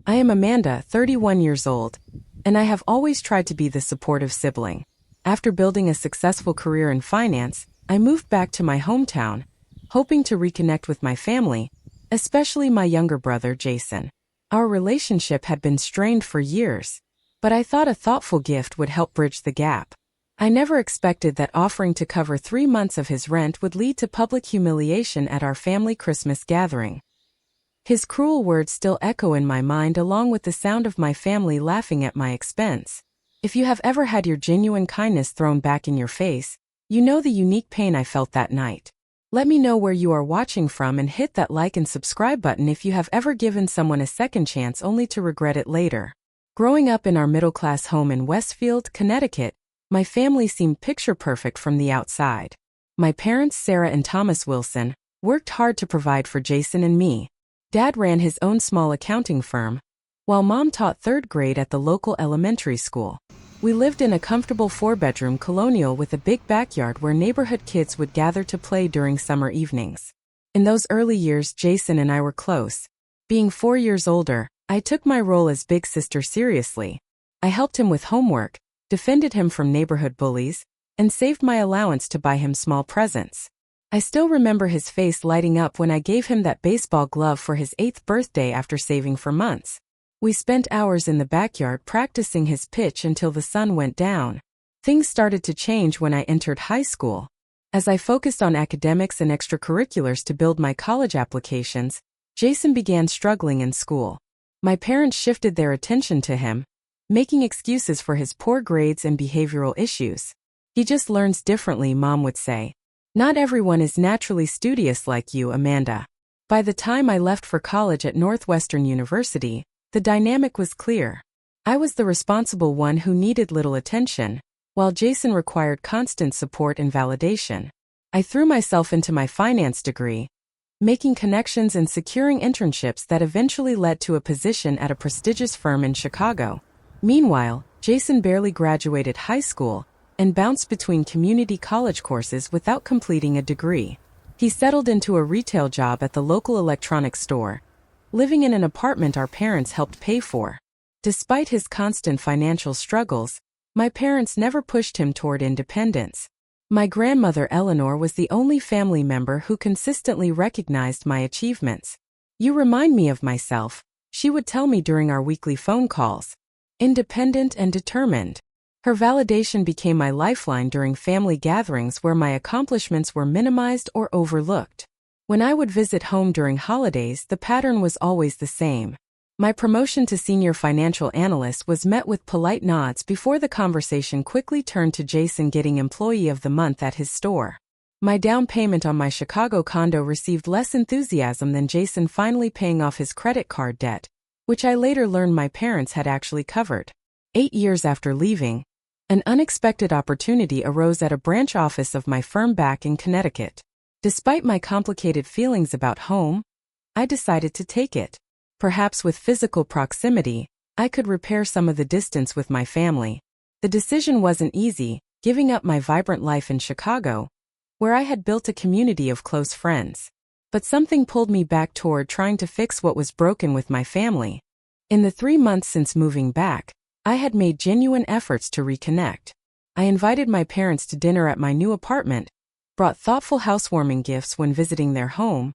I am Amanda, 31 years old, and I have always tried to be the supportive sibling. After building a successful career in finance, I moved back to my hometown, hoping to reconnect with my family, especially my younger brother, Jason. Our relationship had been strained for years, but I thought a thoughtful gift would help bridge the gap. I never expected that offering to cover 3 months of his rent would lead to public humiliation at our family Christmas gathering. His cruel words still echo in my mind along with the sound of my family laughing at my expense. If you have ever had your genuine kindness thrown back in your face, you know the unique pain I felt that night. Let me know where you are watching from and hit that like and subscribe button if you have ever given someone a second chance only to regret it later. Growing up in our middle-class home in Westfield, Connecticut, my family seemed picture-perfect from the outside. My parents, Sarah and Thomas Wilson, worked hard to provide for Jason and me. Dad ran his own small accounting firm, while Mom taught 3rd grade at the local elementary school. We lived in a comfortable 4-bedroom colonial with a big backyard where neighborhood kids would gather to play during summer evenings. In those early years, Jason and I were close. Being 4 years older, I took my role as big sister seriously. I helped him with homework, defended him from neighborhood bullies, and saved my allowance to buy him small presents. I still remember his face lighting up when I gave him that baseball glove for his 8th birthday after saving for months. We spent hours in the backyard practicing his pitch until the sun went down. Things started to change when I entered high school. As I focused on academics and extracurriculars to build my college applications, Jason began struggling in school. My parents shifted their attention to him, making excuses for his poor grades and behavioral issues. "He just learns differently," Mom would say. "Not everyone is naturally studious like you, Amanda." By the time I left for college at Northwestern University, the dynamic was clear. I was the responsible one who needed little attention, while Jason required constant support and validation. I threw myself into my finance degree, making connections and securing internships that eventually led to a position at a prestigious firm in Chicago. Meanwhile, Jason barely graduated high school and bounced between community college courses without completing a degree. He settled into a retail job at the local electronics store, living in an apartment our parents helped pay for. Despite his constant financial struggles, my parents never pushed him toward independence. My grandmother Eleanor was the only family member who consistently recognized my achievements. "You remind me of myself," she would tell me during our weekly phone calls. "Independent and determined." Her validation became my lifeline during family gatherings where my accomplishments were minimized or overlooked. When I would visit home during holidays, the pattern was always the same. My promotion to senior financial analyst was met with polite nods before the conversation quickly turned to Jason getting Employee of the Month at his store. My down payment on my Chicago condo received less enthusiasm than Jason finally paying off his credit card debt, which I later learned my parents had actually covered. 8 years after leaving, an unexpected opportunity arose at a branch office of my firm back in Connecticut. Despite my complicated feelings about home, I decided to take it. Perhaps with physical proximity, I could repair some of the distance with my family. The decision wasn't easy, giving up my vibrant life in Chicago, where I had built a community of close friends. But something pulled me back toward trying to fix what was broken with my family. In the 3 months since moving back, I had made genuine efforts to reconnect. I invited my parents to dinner at my new apartment, brought thoughtful housewarming gifts when visiting their home,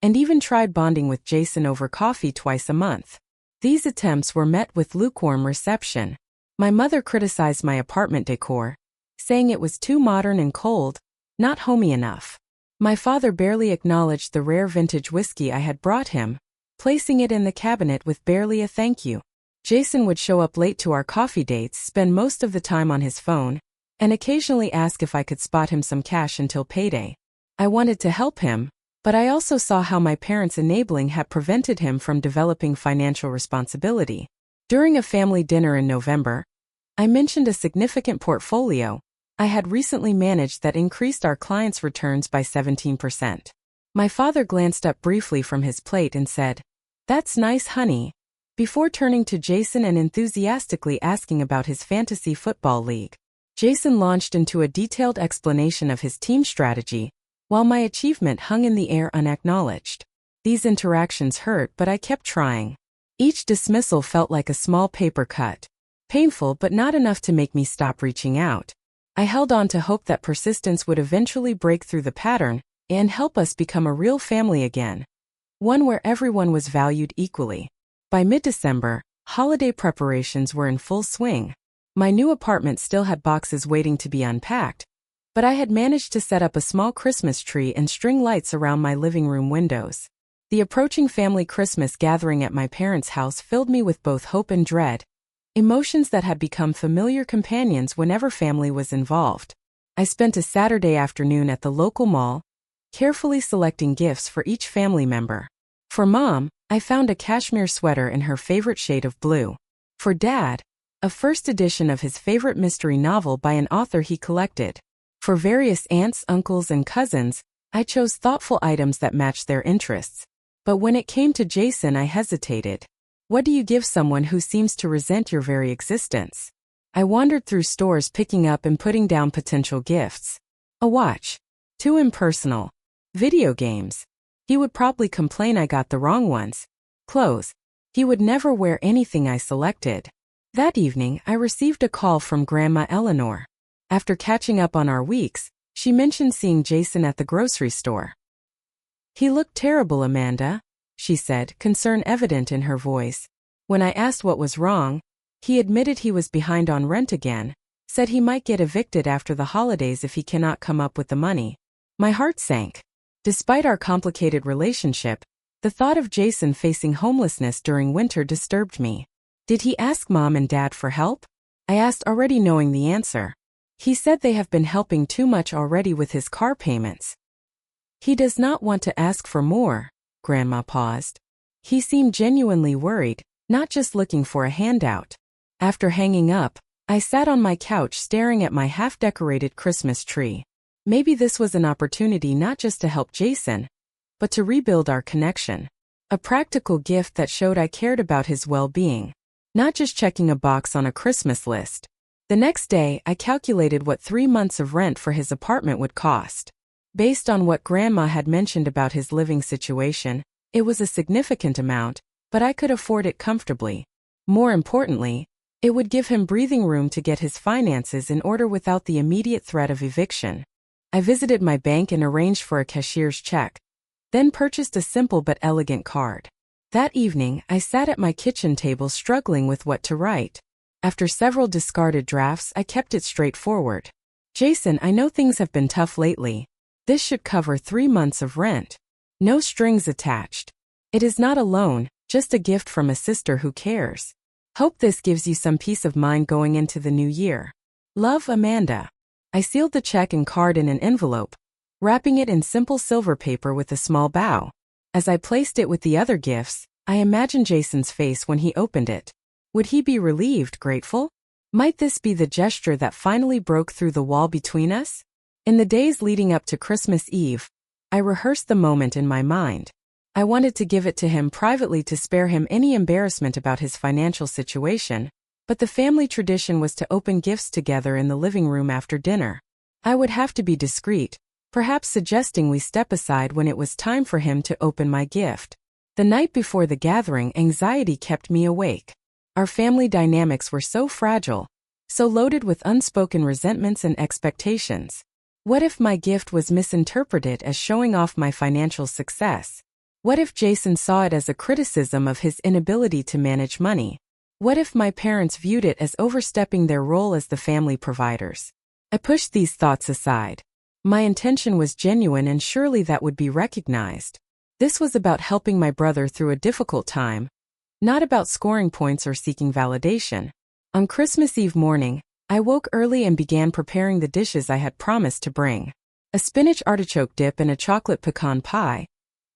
and even tried bonding with Jason over coffee twice a month. These attempts were met with lukewarm reception. My mother criticized my apartment decor, saying it was too modern and cold, not homey enough. My father barely acknowledged the rare vintage whiskey I had brought him, placing it in the cabinet with barely a thank you. Jason would show up late to our coffee dates, spend most of the time on his phone, and occasionally ask if I could spot him some cash until payday. I wanted to help him, but I also saw how my parents' enabling had prevented him from developing financial responsibility. During a family dinner in November, I mentioned a significant portfolio I had recently managed that increased our clients' returns by 17%. My father glanced up briefly from his plate and said, "That's nice, honey," before turning to Jason and enthusiastically asking about his fantasy football league. Jason launched into a detailed explanation of his team strategy, while my achievement hung in the air unacknowledged. These interactions hurt, but I kept trying. Each dismissal felt like a small paper cut. Painful but not enough to make me stop reaching out. I held on to hope that persistence would eventually break through the pattern and help us become a real family again. One where everyone was valued equally. By mid-December, holiday preparations were in full swing. My new apartment still had boxes waiting to be unpacked, but I had managed to set up a small Christmas tree and string lights around my living room windows. The approaching family Christmas gathering at my parents' house filled me with both hope and dread, emotions that had become familiar companions whenever family was involved. I spent a Saturday afternoon at the local mall, carefully selecting gifts for each family member. For Mom, I found a cashmere sweater in her favorite shade of blue. For Dad, a first edition of his favorite mystery novel by an author he collected. For various aunts, uncles, and cousins, I chose thoughtful items that matched their interests. But when it came to Jason, I hesitated. What do you give someone who seems to resent your very existence? I wandered through stores picking up and putting down potential gifts. A watch. Too impersonal. Video games. He would probably complain I got the wrong ones. Clothes. He would never wear anything I selected. That evening, I received a call from Grandma Eleanor. After catching up on our weeks, she mentioned seeing Jason at the grocery store. "He looked terrible, Amanda," she said, concern evident in her voice. When I asked what was wrong, he admitted he was behind on rent again, said he might get evicted after the holidays if he cannot come up with the money. My heart sank. Despite our complicated relationship, the thought of Jason facing homelessness during winter disturbed me. Did he ask Mom and Dad for help? I asked, already knowing the answer. He said they have been helping too much already with his car payments. He does not want to ask for more. Grandma paused. He seemed genuinely worried, not just looking for a handout. After hanging up, I sat on my couch staring at my half-decorated Christmas tree. Maybe this was an opportunity not just to help Jason, but to rebuild our connection. A practical gift that showed I cared about his well-being, not just checking a box on a Christmas list. The next day, I calculated what 3 months of rent for his apartment would cost. Based on what Grandma had mentioned about his living situation, it was a significant amount, but I could afford it comfortably. More importantly, it would give him breathing room to get his finances in order without the immediate threat of eviction. I visited my bank and arranged for a cashier's check, then purchased a simple but elegant card. That evening, I sat at my kitchen table struggling with what to write. After several discarded drafts, I kept it straightforward. "Jason, I know things have been tough lately. This should cover 3 months of rent. No strings attached. It is not a loan, just a gift from a sister who cares. Hope this gives you some peace of mind going into the new year. Love, Amanda." I sealed the check and card in an envelope, wrapping it in simple silver paper with a small bow. As I placed it with the other gifts, I imagined Jason's face when he opened it. Would he be relieved, grateful? Might this be the gesture that finally broke through the wall between us? In the days leading up to Christmas Eve, I rehearsed the moment in my mind. I wanted to give it to him privately to spare him any embarrassment about his financial situation, but the family tradition was to open gifts together in the living room after dinner. I would have to be discreet, perhaps suggesting we step aside when it was time for him to open my gift. The night before the gathering, anxiety kept me awake. Our family dynamics were so fragile, so loaded with unspoken resentments and expectations. What if my gift was misinterpreted as showing off my financial success? What if Jason saw it as a criticism of his inability to manage money? What if my parents viewed it as overstepping their role as the family providers? I pushed these thoughts aside. My intention was genuine and surely that would be recognized. This was about helping my brother through a difficult time, not about scoring points or seeking validation. On Christmas Eve morning, I woke early and began preparing the dishes I had promised to bring. A spinach artichoke dip and a chocolate pecan pie,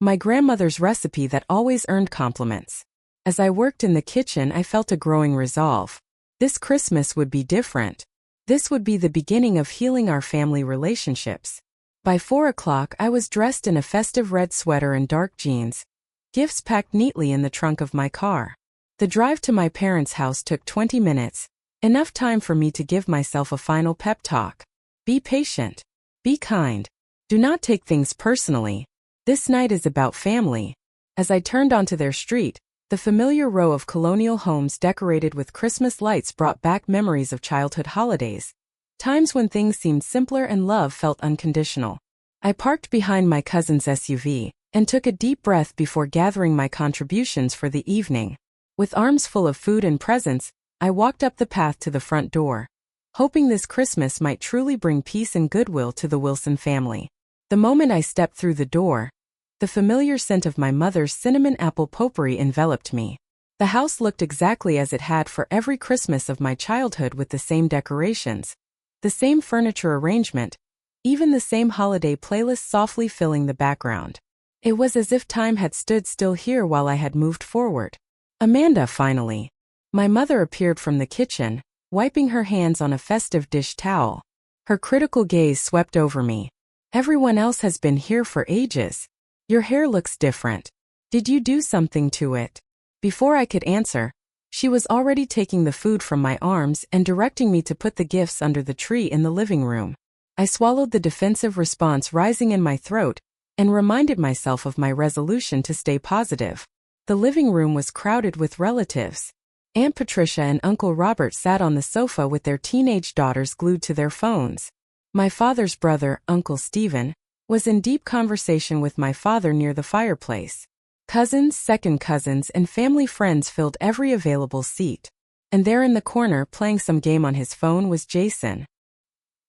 my grandmother's recipe that always earned compliments. As I worked in the kitchen, I felt a growing resolve. This Christmas would be different. This would be the beginning of healing our family relationships. By 4 o'clock, I was dressed in a festive red sweater and dark jeans, gifts packed neatly in the trunk of my car. The drive to my parents' house took 20 minutes, enough time for me to give myself a final pep talk. Be patient. Be kind. Do not take things personally. This night is about family. As I turned onto their street, The familiar row of colonial homes decorated with Christmas lights brought back memories of childhood holidays, times when things seemed simpler and love felt unconditional. I parked behind my cousin's SUV and took a deep breath before gathering my contributions for the evening. With arms full of food and presents, I walked up the path to the front door, hoping this Christmas might truly bring peace and goodwill to the Wilson family. The moment I stepped through the door, the familiar scent of my mother's cinnamon apple potpourri enveloped me. The house looked exactly as it had for every Christmas of my childhood, with the same decorations, the same furniture arrangement, even the same holiday playlist softly filling the background. It was as if time had stood still here while I had moved forward. Amanda, finally. My mother appeared from the kitchen, wiping her hands on a festive dish towel. Her critical gaze swept over me. Everyone else has been here for ages. Your hair looks different. Did you do something to it? Before I could answer, she was already taking the food from my arms and directing me to put the gifts under the tree in the living room. I swallowed the defensive response rising in my throat and reminded myself of my resolution to stay positive. The living room was crowded with relatives. Aunt Patricia and Uncle Robert sat on the sofa with their teenage daughters glued to their phones. My father's brother, Uncle Stephen, was in deep conversation with my father near the fireplace. Cousins, second cousins, and family friends filled every available seat. And there in the corner, playing some game on his phone, was Jason.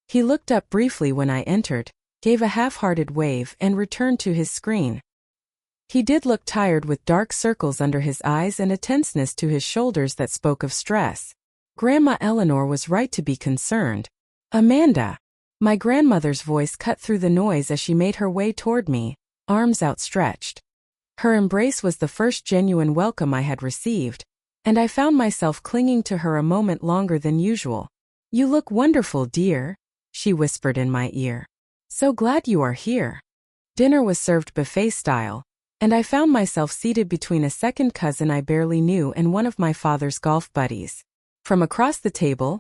He looked up briefly when I entered, gave a half-hearted wave, and returned to his screen. He did look tired, with dark circles under his eyes and a tenseness to his shoulders that spoke of stress. Grandma Eleanor was right to be concerned. Amanda. My grandmother's voice cut through the noise as she made her way toward me, arms outstretched. Her embrace was the first genuine welcome I had received, and I found myself clinging to her a moment longer than usual. You look wonderful, dear, she whispered in my ear. So glad you are here. Dinner was served buffet style, and I found myself seated between a second cousin I barely knew and one of my father's golf buddies. From across the table,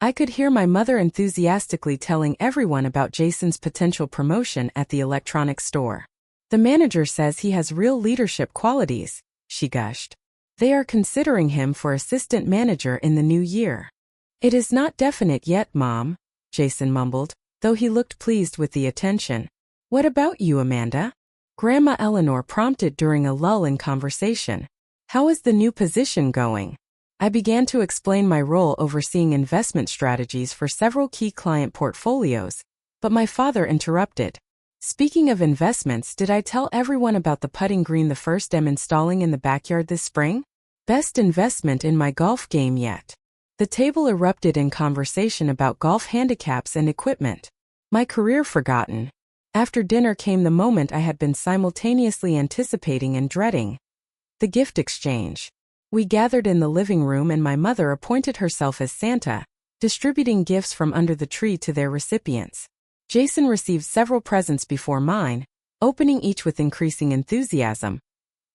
I could hear my mother enthusiastically telling everyone about Jason's potential promotion at the electronics store. The manager says he has real leadership qualities, she gushed. They are considering him for assistant manager in the new year. It is not definite yet, Mom, Jason mumbled, though he looked pleased with the attention. What about you, Amanda? Grandma Eleanor prompted during a lull in conversation. How is the new position going? I began to explain my role overseeing investment strategies for several key client portfolios, but my father interrupted. Speaking of investments, did I tell everyone about the putting green the first I'm installing in the backyard this spring? Best investment in my golf game yet. The table erupted in conversation about golf handicaps and equipment. My career forgotten. After dinner came the moment I had been simultaneously anticipating and dreading. The gift exchange. We gathered in the living room and my mother appointed herself as Santa, distributing gifts from under the tree to their recipients. Jason received several presents before mine, opening each with increasing enthusiasm.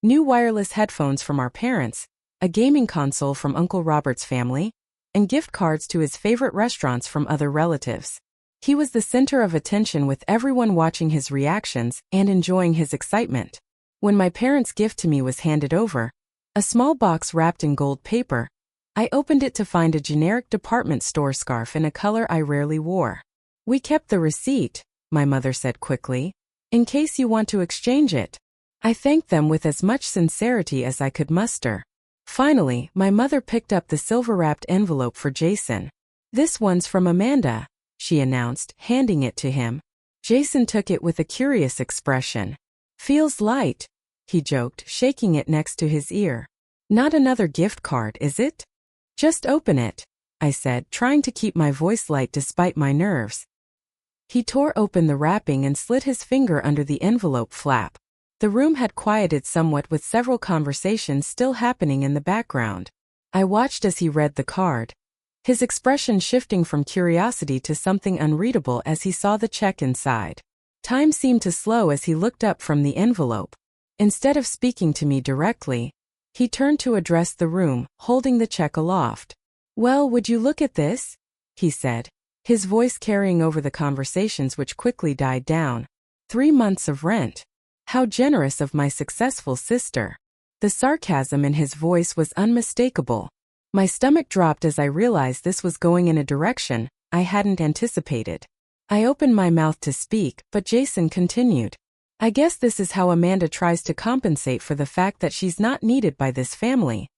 New wireless headphones from our parents, a gaming console from Uncle Robert's family, and gift cards to his favorite restaurants from other relatives. He was the center of attention, with everyone watching his reactions and enjoying his excitement. When my parents' gift to me was handed over, a small box wrapped in gold paper, I opened it to find a generic department store scarf in a color I rarely wore. We kept the receipt, my mother said quickly, in case you want to exchange it. I thanked them with as much sincerity as I could muster. Finally, my mother picked up the silver-wrapped envelope for Jason. This one's from Amanda, she announced, handing it to him. Jason took it with a curious expression. Feels light, he joked, shaking it next to his ear. Not another gift card, is it? Just open it, I said, trying to keep my voice light despite my nerves. He tore open the wrapping and slid his finger under the envelope flap. The room had quieted somewhat, with several conversations still happening in the background. I watched as he read the card, his expression shifting from curiosity to something unreadable as he saw the check inside. Time seemed to slow as he looked up from the envelope. Instead of speaking to me directly, he turned to address the room, holding the check aloft. Well, would you look at this? He said, his voice carrying over the conversations which quickly died down. 3 months of rent. How generous of my successful sister. The sarcasm in his voice was unmistakable. My stomach dropped as I realized this was going in a direction I hadn't anticipated. I opened my mouth to speak, but Jason continued. I guess this is how Amanda tries to compensate for the fact that she's not needed by this family,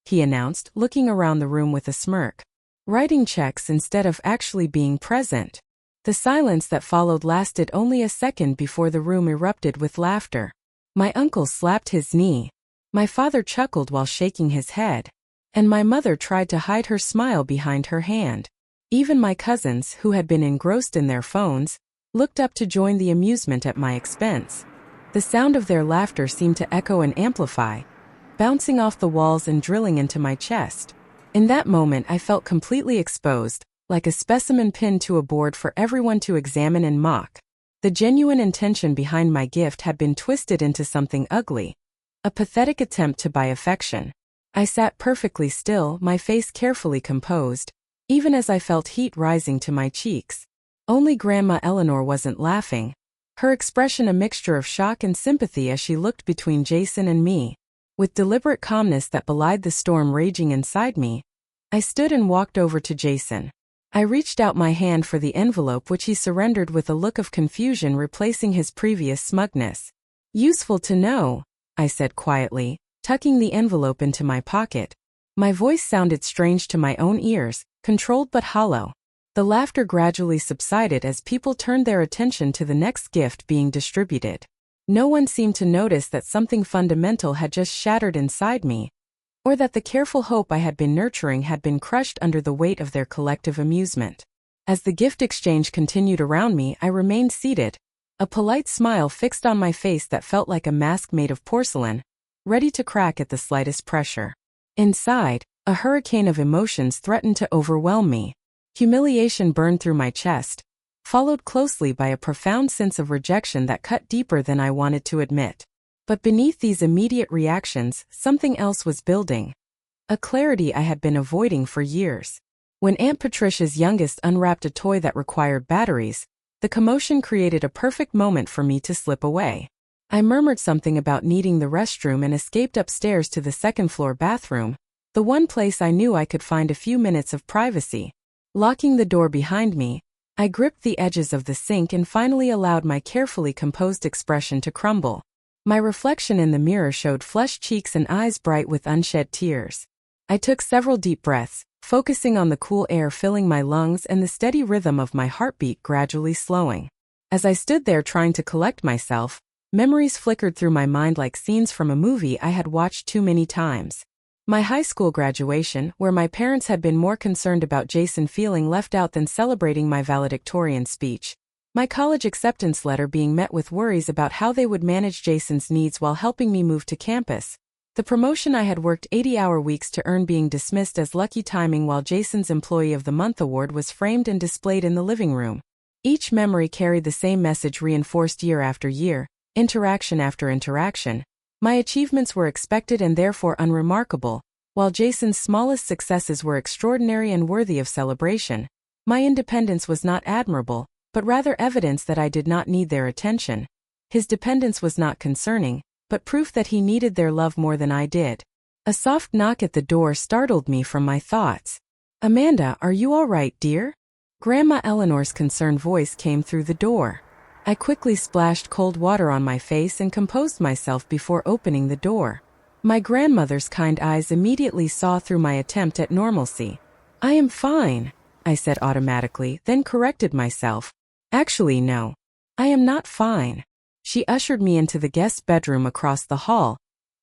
he announced, looking around the room with a smirk. Writing checks instead of actually being present. The silence that followed lasted only a second before the room erupted with laughter. My uncle slapped his knee. My father chuckled while shaking his head. And my mother tried to hide her smile behind her hand. Even my cousins, who had been engrossed in their phones, looked up to join the amusement at my expense. The sound of their laughter seemed to echo and amplify, bouncing off the walls and drilling into my chest. In that moment I felt completely exposed, like a specimen pinned to a board for everyone to examine and mock. The genuine intention behind my gift had been twisted into something ugly. A pathetic attempt to buy affection. I sat perfectly still, my face carefully composed, even as I felt heat rising to my cheeks. Only Grandma Eleanor wasn't laughing. Her expression a mixture of shock and sympathy as she looked between Jason and me. With deliberate calmness that belied the storm raging inside me, I stood and walked over to Jason. I reached out my hand for the envelope, which he surrendered with a look of confusion replacing his previous smugness. Useful to know, I said quietly, tucking the envelope into my pocket. My voice sounded strange to my own ears, controlled but hollow. The laughter gradually subsided as people turned their attention to the next gift being distributed. No one seemed to notice that something fundamental had just shattered inside me, or that the careful hope I had been nurturing had been crushed under the weight of their collective amusement. As the gift exchange continued around me, I remained seated, a polite smile fixed on my face that felt like a mask made of porcelain, ready to crack at the slightest pressure. Inside, a hurricane of emotions threatened to overwhelm me. Humiliation burned through my chest, followed closely by a profound sense of rejection that cut deeper than I wanted to admit. But beneath these immediate reactions, something else was building. A clarity I had been avoiding for years. When Aunt Patricia's youngest unwrapped a toy that required batteries, the commotion created a perfect moment for me to slip away. I murmured something about needing the restroom and escaped upstairs to the second-floor bathroom, the one place I knew I could find a few minutes of privacy. Locking the door behind me, I gripped the edges of the sink and finally allowed my carefully composed expression to crumble. My reflection in the mirror showed flushed cheeks and eyes bright with unshed tears. I took several deep breaths, focusing on the cool air filling my lungs and the steady rhythm of my heartbeat gradually slowing. As I stood there trying to collect myself, memories flickered through my mind like scenes from a movie I had watched too many times. My high school graduation, where my parents had been more concerned about Jason feeling left out than celebrating my valedictorian speech. My college acceptance letter being met with worries about how they would manage Jason's needs while helping me move to campus. The promotion I had worked 80-hour weeks to earn being dismissed as lucky timing while Jason's Employee of the Month award was framed and displayed in the living room. Each memory carried the same message reinforced year after year, interaction after interaction. My achievements were expected and therefore unremarkable, while Jason's smallest successes were extraordinary and worthy of celebration. My independence was not admirable, but rather evidence that I did not need their attention. His dependence was not concerning, but proof that he needed their love more than I did. A soft knock at the door startled me from my thoughts. "Amanda, are you all right, dear?" Grandma Eleanor's concerned voice came through the door. I quickly splashed cold water on my face and composed myself before opening the door. My grandmother's kind eyes immediately saw through my attempt at normalcy. "I am fine," I said automatically, then corrected myself. "Actually, no. I am not fine." She ushered me into the guest bedroom across the hall,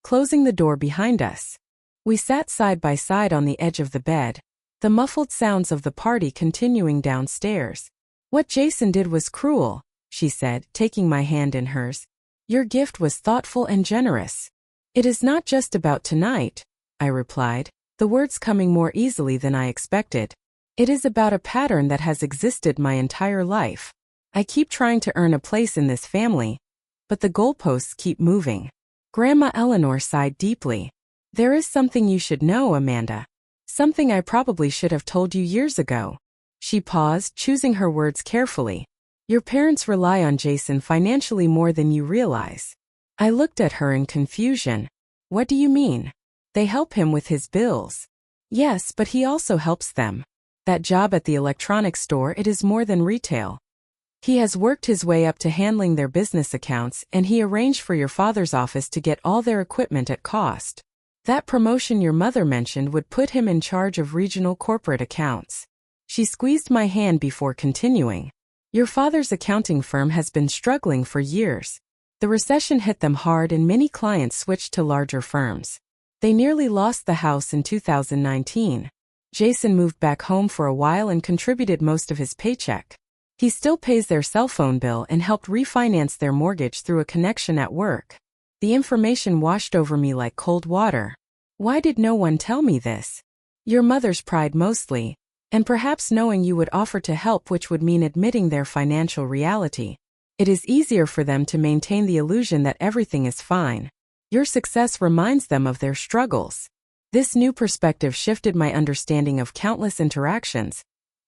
closing the door behind us. We sat side by side on the edge of the bed, the muffled sounds of the party continuing downstairs. "What Jason did was cruel," she said, taking my hand in hers. "Your gift was thoughtful and generous." "It is not just about tonight," I replied, the words coming more easily than I expected. "It is about a pattern that has existed my entire life. I keep trying to earn a place in this family, but the goalposts keep moving." Grandma Eleanor sighed deeply. "There is something you should know, Amanda. Something I probably should have told you years ago." She paused, choosing her words carefully. "Your parents rely on Jason financially more than you realize." I looked at her in confusion. What do you mean? They help him with his bills. Yes, but he also helps them. That job at the electronics store, it is more than retail. He has worked his way up to handling their business accounts, and he arranged for your father's office to get all their equipment at cost. That promotion your mother mentioned would put him in charge of regional corporate accounts. She squeezed my hand before continuing. Your father's accounting firm has been struggling for years. The recession hit them hard and many clients switched to larger firms. They nearly lost the house in 2019. Jason moved back home for a while and contributed most of his paycheck. He still pays their cell phone bill and helped refinance their mortgage through a connection at work. The information washed over me like cold water. Why did no one tell me this? Your mother's pride mostly, and perhaps knowing you would offer to help, which would mean admitting their financial reality. It is easier for them to maintain the illusion that everything is fine. Your success reminds them of their struggles. This new perspective shifted my understanding of countless interactions,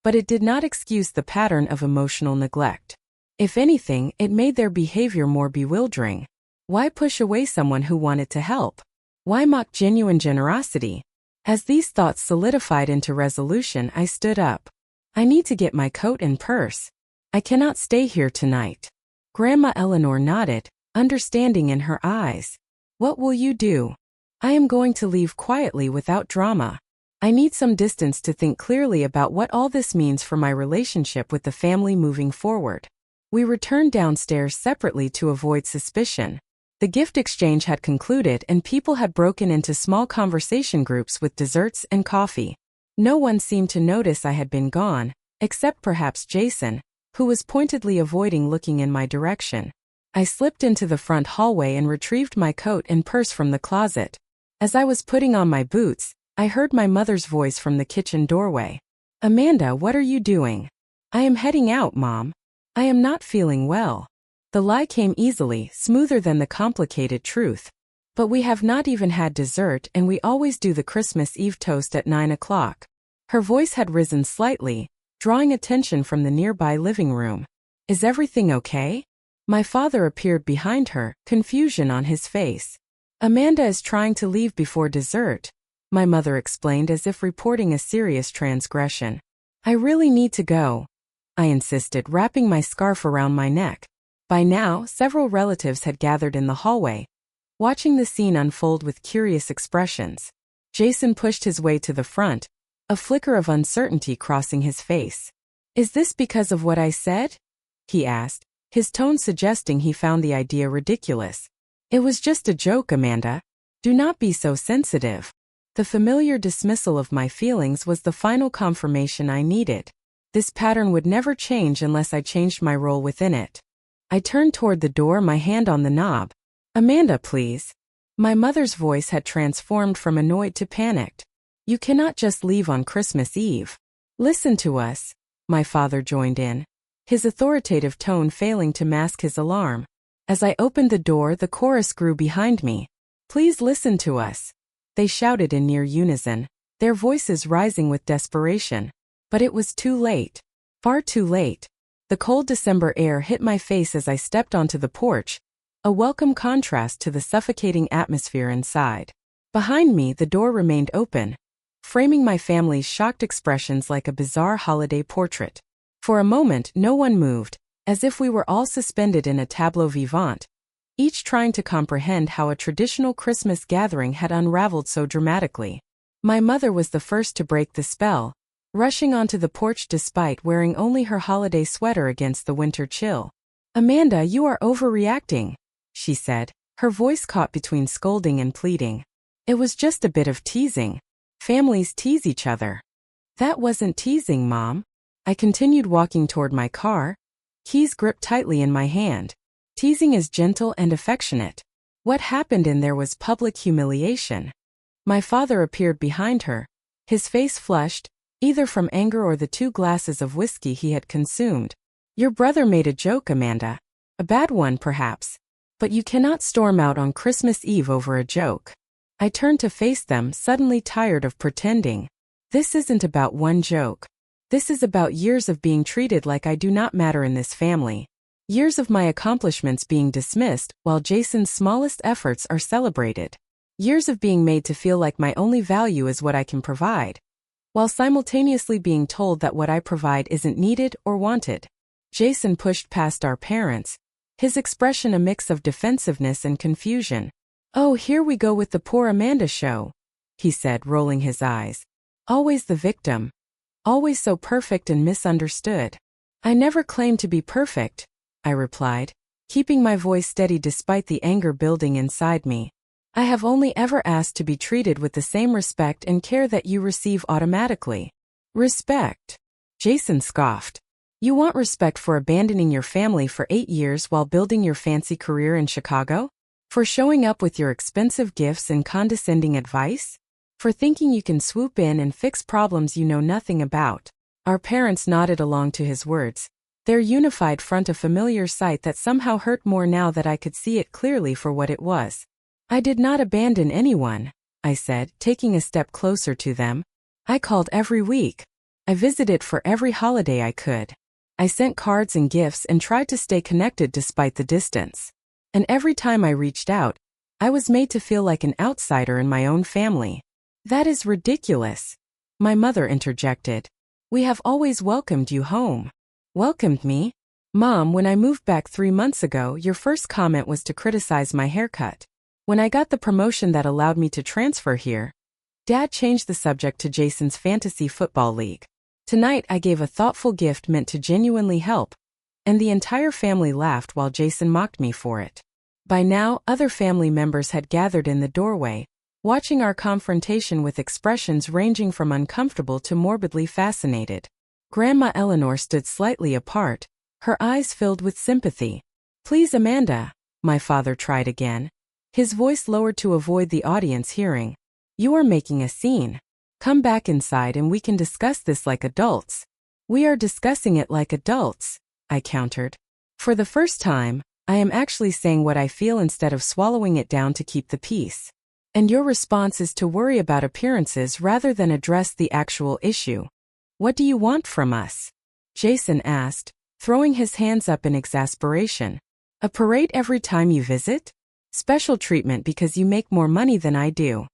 but it did not excuse the pattern of emotional neglect. If anything, it made their behavior more bewildering. Why push away someone who wanted to help? Why mock genuine generosity? As these thoughts solidified into resolution, I stood up. I need to get my coat and purse. I cannot stay here tonight. Grandma Eleanor nodded, understanding in her eyes. What will you do? I am going to leave quietly without drama. I need some distance to think clearly about what all this means for my relationship with the family moving forward. We returned downstairs separately to avoid suspicion. The gift exchange had concluded and people had broken into small conversation groups with desserts and coffee. No one seemed to notice I had been gone, except perhaps Jason, who was pointedly avoiding looking in my direction. I slipped into the front hallway and retrieved my coat and purse from the closet. As I was putting on my boots, I heard my mother's voice from the kitchen doorway. Amanda, what are you doing? I am heading out, Mom. I am not feeling well. The lie came easily, smoother than the complicated truth. But we have not even had dessert and we always do the Christmas Eve toast at 9 o'clock. Her voice had risen slightly, drawing attention from the nearby living room. Is everything okay? My father appeared behind her, confusion on his face. Amanda is trying to leave before dessert, my mother explained as if reporting a serious transgression. I really need to go, I insisted, wrapping my scarf around my neck. By now, several relatives had gathered in the hallway, watching the scene unfold with curious expressions. Jason pushed his way to the front, a flicker of uncertainty crossing his face. Is this because of what I said? He asked, his tone suggesting he found the idea ridiculous. It was just a joke, Amanda. Do not be so sensitive. The familiar dismissal of my feelings was the final confirmation I needed. This pattern would never change unless I changed my role within it. I turned toward the door, my hand on the knob. Amanda, please. My mother's voice had transformed from annoyed to panicked. You cannot just leave on Christmas Eve. Listen to us. My father joined in, his authoritative tone failing to mask his alarm. As I opened the door, the chorus grew behind me. Please listen to us. They shouted in near unison, their voices rising with desperation. But it was too late. Far too late. The cold December air hit my face as I stepped onto the porch, a welcome contrast to the suffocating atmosphere inside. Behind me, the door remained open, framing my family's shocked expressions like a bizarre holiday portrait. For a moment, no one moved, as if we were all suspended in a tableau vivant, each trying to comprehend how a traditional Christmas gathering had unraveled so dramatically. My mother was the first to break the spell, rushing onto the porch despite wearing only her holiday sweater against the winter chill. Amanda, you are overreacting, she said, her voice caught between scolding and pleading. It was just a bit of teasing. Families tease each other. That wasn't teasing, Mom. I continued walking toward my car, keys gripped tightly in my hand. Teasing is gentle and affectionate. What happened in there was public humiliation. My father appeared behind her, his face flushed, either from anger or the 2 glasses of whiskey he had consumed. Your brother made a joke, Amanda. A bad one, perhaps. But you cannot storm out on Christmas Eve over a joke. I turned to face them, suddenly tired of pretending. This isn't about one joke. This is about years of being treated like I do not matter in this family. Years of my accomplishments being dismissed while Jason's smallest efforts are celebrated. Years of being made to feel like my only value is what I can provide, while simultaneously being told that what I provide isn't needed or wanted. Jason pushed past our parents, his expression a mix of defensiveness and confusion. "Oh, here we go with the poor Amanda show," he said, rolling his eyes. "Always the victim. Always so perfect and misunderstood." "I never claimed to be perfect," I replied, keeping my voice steady despite the anger building inside me. "I have only ever asked to be treated with the same respect and care that you receive automatically." "Respect?" Jason scoffed. "You want respect for abandoning your family for 8 years while building your fancy career in Chicago? For showing up with your expensive gifts and condescending advice? For thinking you can swoop in and fix problems you know nothing about?" Our parents nodded along to his words, their unified front a familiar sight that somehow hurt more now that I could see it clearly for what it was. "I did not abandon anyone," I said, taking a step closer to them. "I called every week. I visited for every holiday I could. I sent cards and gifts and tried to stay connected despite the distance. And every time I reached out, I was made to feel like an outsider in my own family." "That is ridiculous," my mother interjected. "We have always welcomed you home." "Welcomed me? Mom, when I moved back 3 months ago, your first comment was to criticize my haircut. When I got the promotion that allowed me to transfer here, Dad changed the subject to Jason's fantasy football league. Tonight I gave a thoughtful gift meant to genuinely help, and the entire family laughed while Jason mocked me for it. By now, other family members had gathered in the doorway, watching our confrontation with expressions ranging from uncomfortable to morbidly fascinated. Grandma Eleanor stood slightly apart, her eyes filled with sympathy. "Please, Amanda," my father tried again, his voice lowered to avoid the audience hearing. "You are making a scene. Come back inside and we can discuss this like adults." "We are discussing it like adults," I countered. "For the first time, I am actually saying what I feel instead of swallowing it down to keep the peace. And your response is to worry about appearances rather than address the actual issue. What do you want from us?" Jason asked, throwing his hands up in exasperation. "A parade every time you visit? Special treatment because you make more money than I do?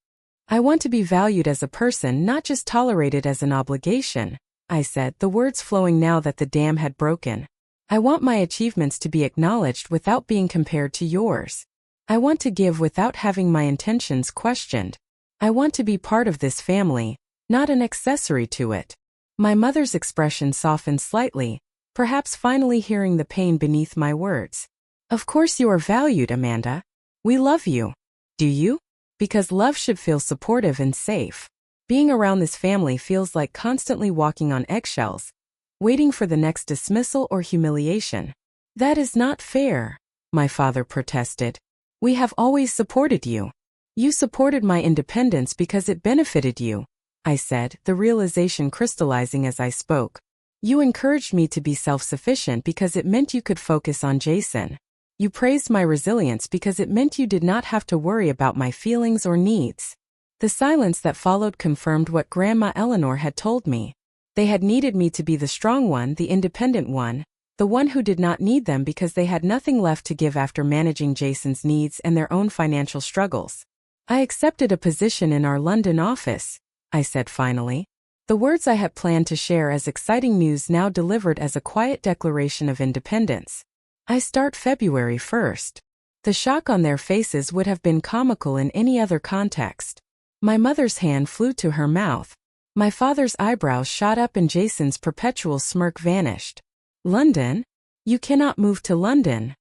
I want to be valued as a person, not just tolerated as an obligation," I said, the words flowing now that the dam had broken. "I want my achievements to be acknowledged without being compared to yours. I want to give without having my intentions questioned. I want to be part of this family, not an accessory to it." My mother's expression softened slightly, perhaps finally hearing the pain beneath my words. "Of course you are valued, Amanda. We love you." "Do you?" "Because love should feel supportive and safe. Being around this family feels like constantly walking on eggshells, waiting for the next dismissal or humiliation." "That is not fair," my father protested. "We have always supported you. You supported my independence because it benefited you," I said, the realization crystallizing as I spoke. "You encouraged me to be self-sufficient because it meant you could focus on Jason. You praised my resilience because it meant you did not have to worry about my feelings or needs." The silence that followed confirmed what Grandma Eleanor had told me. They had needed me to be the strong one, the independent one, the one who did not need them because they had nothing left to give after managing Jason's needs and their own financial struggles. "I accepted a position in our London office," I said finally. The words I had planned to share as exciting news now delivered as a quiet declaration of independence. "I start February 1st. The shock on their faces would have been comical in any other context. My mother's hand flew to her mouth. My father's eyebrows shot up and Jason's perpetual smirk vanished. "London? You cannot move to London,"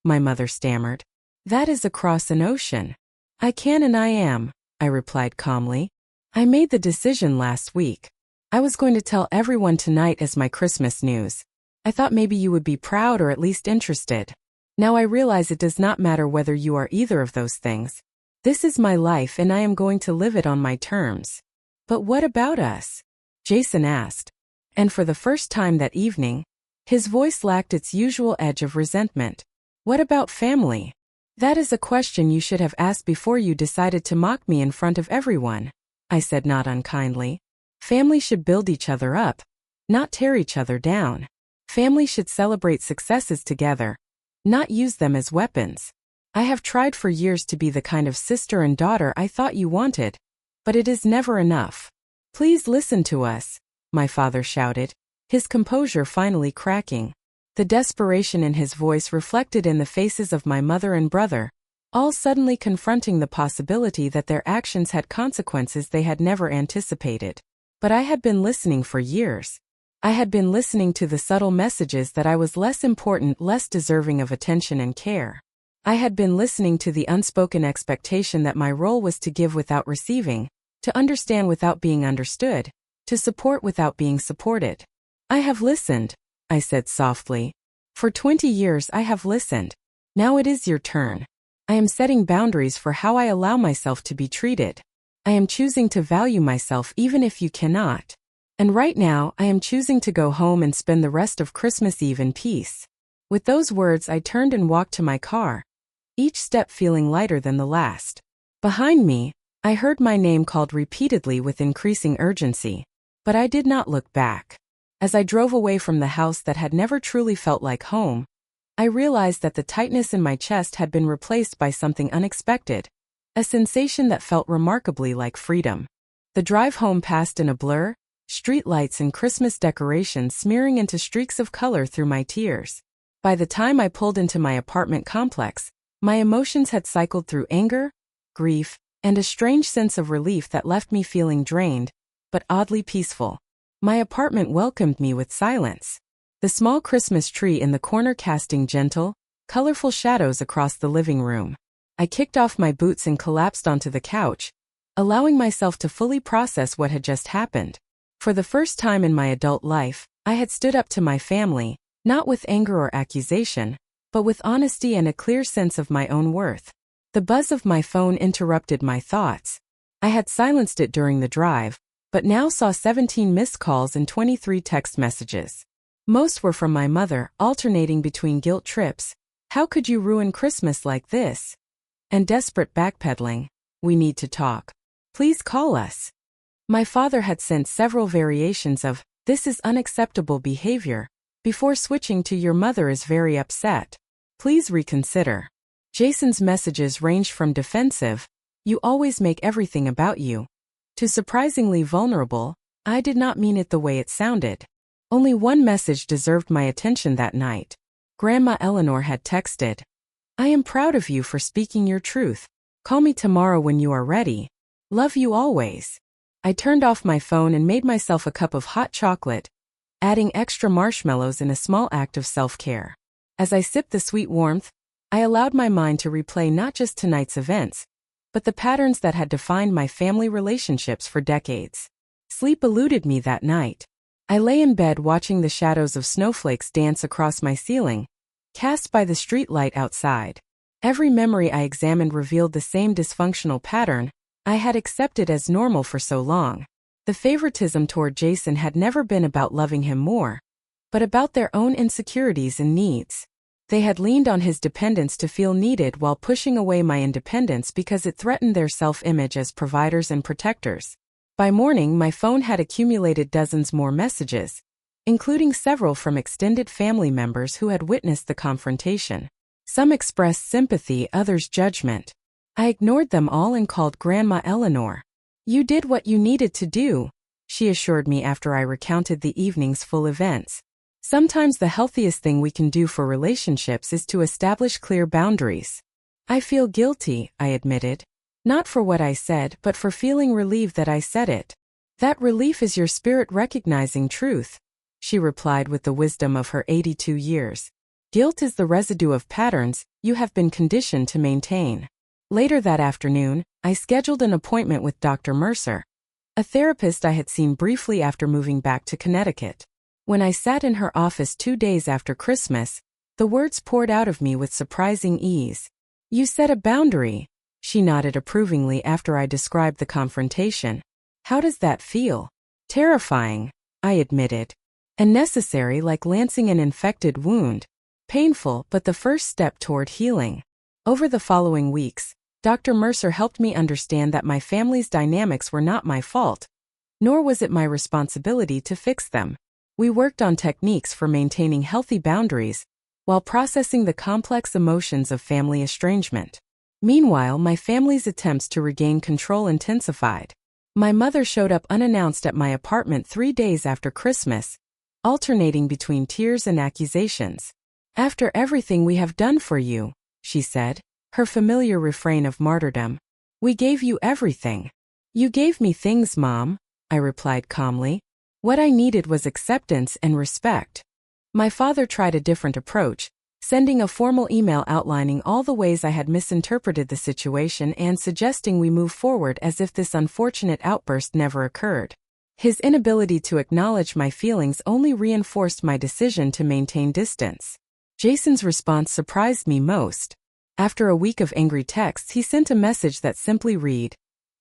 my mother stammered. "That is across an ocean." "I can and I am," I replied calmly. "I made the decision last week. I was going to tell everyone tonight as my Christmas news. I thought maybe you would be proud or at least interested. Now I realize it does not matter whether you are either of those things. This is my life and I am going to live it on my terms." "But what about us?" Jason asked. And for the first time that evening, his voice lacked its usual edge of resentment. "What about family?" "That is a question you should have asked before you decided to mock me in front of everyone," I said not unkindly. "Family should build each other up, not tear each other down. Family should celebrate successes together, not use them as weapons." I have tried for years to be the kind of sister and daughter I thought you wanted, but it is never enough. Please listen to us, my father shouted, his composure finally cracking. The desperation in his voice reflected in the faces of my mother and brother, all suddenly confronting the possibility that their actions had consequences they had never anticipated. But I had been listening for years. I had been listening to the subtle messages that I was less important, less deserving of attention and care. I had been listening to the unspoken expectation that my role was to give without receiving, to understand without being understood, to support without being supported. I have listened, I said softly. For 20 years I have listened. Now it is your turn. I am setting boundaries for how I allow myself to be treated. I am choosing to value myself even if you cannot. And right now I am choosing to go home and spend the rest of Christmas Eve in peace. With those words I turned and walked to my car, each step feeling lighter than the last. Behind me, I heard my name called repeatedly with increasing urgency, but I did not look back. As I drove away from the house that had never truly felt like home, I realized that the tightness in my chest had been replaced by something unexpected, a sensation that felt remarkably like freedom. The drive home passed in a blur, street lights and Christmas decorations smearing into streaks of color through my tears. By the time I pulled into my apartment complex, my emotions had cycled through anger, grief, and a strange sense of relief that left me feeling drained, but oddly peaceful. My apartment welcomed me with silence. The small Christmas tree in the corner casting gentle, colorful shadows across the living room. I kicked off my boots and collapsed onto the couch, allowing myself to fully process what had just happened. For the first time in my adult life, I had stood up to my family, not with anger or accusation, but with honesty and a clear sense of my own worth. The buzz of my phone interrupted my thoughts. I had silenced it during the drive, but now saw 17 missed calls and 23 text messages. Most were from my mother, alternating between guilt trips, "How could you ruin Christmas like this?" and desperate backpedaling, "We need to talk. Please call us." My father had sent several variations of, "This is unacceptable behavior," before switching to, "Your mother is very upset. Please reconsider." Jason's messages ranged from defensive, "You always make everything about you," to surprisingly vulnerable, "I did not mean it the way it sounded." Only one message deserved my attention that night. Grandma Eleanor had texted, "I am proud of you for speaking your truth. Call me tomorrow when you are ready. Love you always." I turned off my phone and made myself a cup of hot chocolate, adding extra marshmallows in a small act of self-care. As I sipped the sweet warmth, I allowed my mind to replay not just tonight's events, but the patterns that had defined my family relationships for decades. Sleep eluded me that night. I lay in bed watching the shadows of snowflakes dance across my ceiling, cast by the street light outside. Every memory I examined revealed the same dysfunctional pattern I had accepted as normal for so long. The favoritism toward Jason had never been about loving him more, but about their own insecurities and needs. They had leaned on his dependence to feel needed while pushing away my independence because it threatened their self-image as providers and protectors. By morning, my phone had accumulated dozens more messages, including several from extended family members who had witnessed the confrontation. Some expressed sympathy, others judgment. I ignored them all and called Grandma Eleanor. "You did what you needed to do," she assured me after I recounted the evening's full events. Sometimes the healthiest thing we can do for relationships is to establish clear boundaries. "I feel guilty," I admitted. "Not for what I said, but for feeling relieved that I said it." "That relief is your spirit recognizing truth," she replied with the wisdom of her 82 years. "Guilt is the residue of patterns you have been conditioned to maintain." Later that afternoon, I scheduled an appointment with Dr. Mercer, a therapist I had seen briefly after moving back to Connecticut. When I sat in her office 2 days after Christmas, the words poured out of me with surprising ease. "You set a boundary," she nodded approvingly after I described the confrontation. "How does that feel?" "Terrifying," I admitted. "And necessary, like lancing an infected wound. Painful, but the first step toward healing." Over the following weeks, Dr. Mercer helped me understand that my family's dynamics were not my fault, nor was it my responsibility to fix them. We worked on techniques for maintaining healthy boundaries, while processing the complex emotions of family estrangement. Meanwhile, my family's attempts to regain control intensified. My mother showed up unannounced at my apartment 3 days after Christmas, alternating between tears and accusations. "After everything we have done for you," she said, her familiar refrain of martyrdom. "We gave you everything." "You gave me things, Mom," I replied calmly. "What I needed was acceptance and respect." My father tried a different approach, sending a formal email outlining all the ways I had misinterpreted the situation and suggesting we move forward as if this unfortunate outburst never occurred. His inability to acknowledge my feelings only reinforced my decision to maintain distance. Jason's response surprised me most. After a week of angry texts, he sent a message that simply read,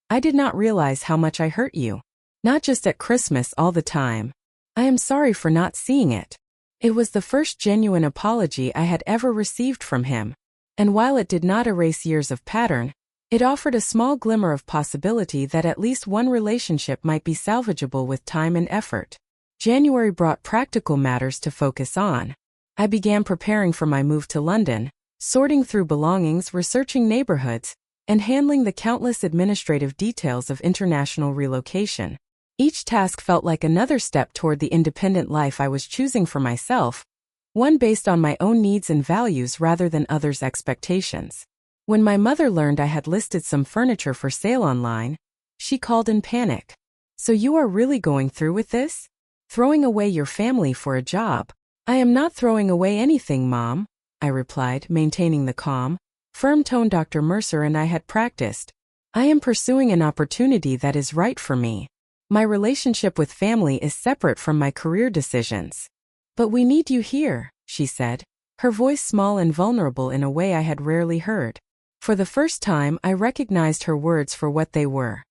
"I did not realize how much I hurt you. Not just at Christmas, all the time. I am sorry for not seeing it." It was the first genuine apology I had ever received from him. And while it did not erase years of pattern, it offered a small glimmer of possibility that at least one relationship might be salvageable with time and effort. January brought practical matters to focus on. I began preparing for my move to London, sorting through belongings, researching neighborhoods, and handling the countless administrative details of international relocation. Each task felt like another step toward the independent life I was choosing for myself, one based on my own needs and values rather than others' expectations. When my mother learned I had listed some furniture for sale online, she called in panic. "So you are really going through with this? Throwing away your family for a job?" "I am not throwing away anything, Mom," I replied, maintaining the calm, firm tone Dr. Mercer and I had practiced. "I am pursuing an opportunity that is right for me. My relationship with family is separate from my career decisions." "But we need you here," she said, her voice small and vulnerable in a way I had rarely heard. For the first time, I recognized her words for what they were.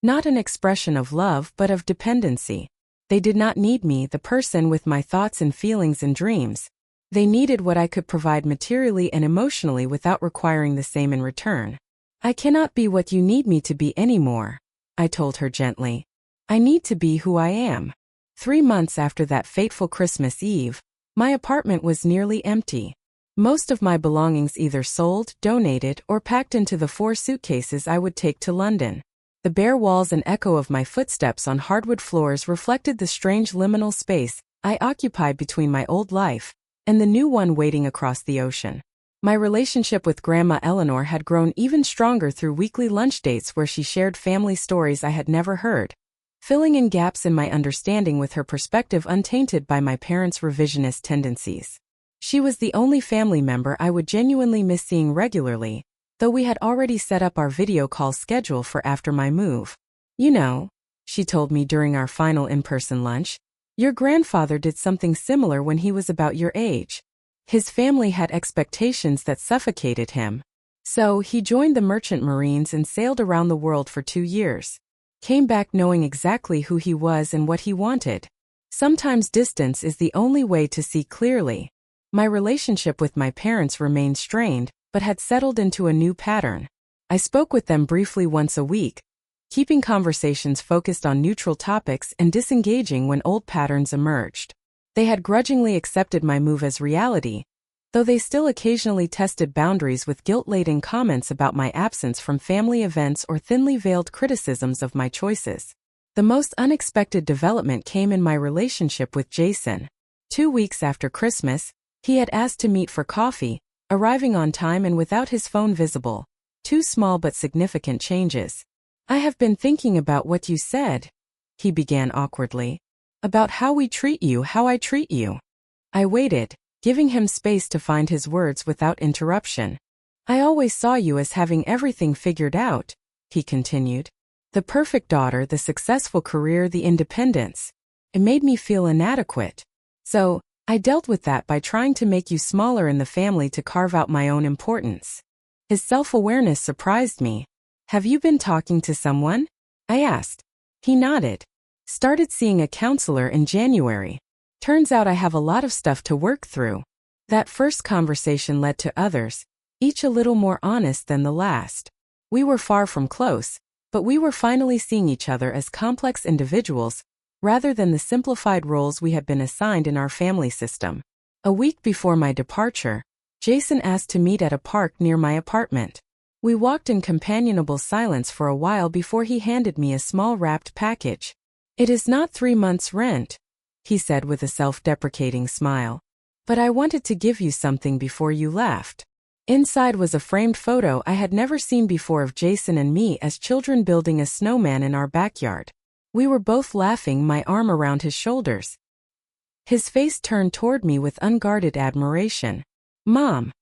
Not an expression of love but of dependency. They did not need me, the person with my thoughts and feelings and dreams. They needed what I could provide materially and emotionally without requiring the same in return. "I cannot be what you need me to be anymore," I told her gently. "I need to be who I am." 3 months after that fateful Christmas Eve, my apartment was nearly empty. Most of my belongings either sold, donated, or packed into the 4 suitcases I would take to London. The bare walls and echo of my footsteps on hardwood floors reflected the strange liminal space I occupied between my old life and the new one waiting across the ocean. My relationship with Grandma Eleanor had grown even stronger through weekly lunch dates where she shared family stories I had never heard, filling in gaps in my understanding with her perspective untainted by my parents' revisionist tendencies. She was the only family member I would genuinely miss seeing regularly, though we had already set up our video call schedule for after my move. "You know," she told me during our final in-person lunch, "your grandfather did something similar when he was about your age. His family had expectations that suffocated him. So he joined the Merchant Marines and sailed around the world for 2 years. Came back knowing exactly who he was and what he wanted. Sometimes distance is the only way to see clearly." My relationship with my parents remained strained, but had settled into a new pattern. I spoke with them briefly once a week, keeping conversations focused on neutral topics and disengaging when old patterns emerged. They had grudgingly accepted my move as reality, though they still occasionally tested boundaries with guilt-laden comments about my absence from family events or thinly veiled criticisms of my choices. The most unexpected development came in my relationship with Jason. 2 weeks after Christmas, he had asked to meet for coffee, arriving on time and without his phone visible. 2 small but significant changes. "I have been thinking about what you said," he began awkwardly. "About how we treat you, how I treat you." I waited, giving him space to find his words without interruption. "I always saw you as having everything figured out," he continued. "The perfect daughter, the successful career, the independence. It made me feel inadequate. So, I dealt with that by trying to make you smaller in the family to carve out my own importance." His self-awareness surprised me. "Have you been talking to someone?" I asked. He nodded. "Started seeing a counselor in January. Turns out I have a lot of stuff to work through." That first conversation led to others, each a little more honest than the last. We were far from close, but we were finally seeing each other as complex individuals, rather than the simplified roles we had been assigned in our family system. A week before my departure, Jason asked to meet at a park near my apartment. We walked in companionable silence for a while before he handed me a small wrapped package. "It is not 3 months' rent," he said with a self-deprecating smile. "But I wanted to give you something before you left." Inside was a framed photo I had never seen before of Jason and me as children building a snowman in our backyard. We were both laughing, my arm around his shoulders. His face turned toward me with unguarded admiration. "Mom,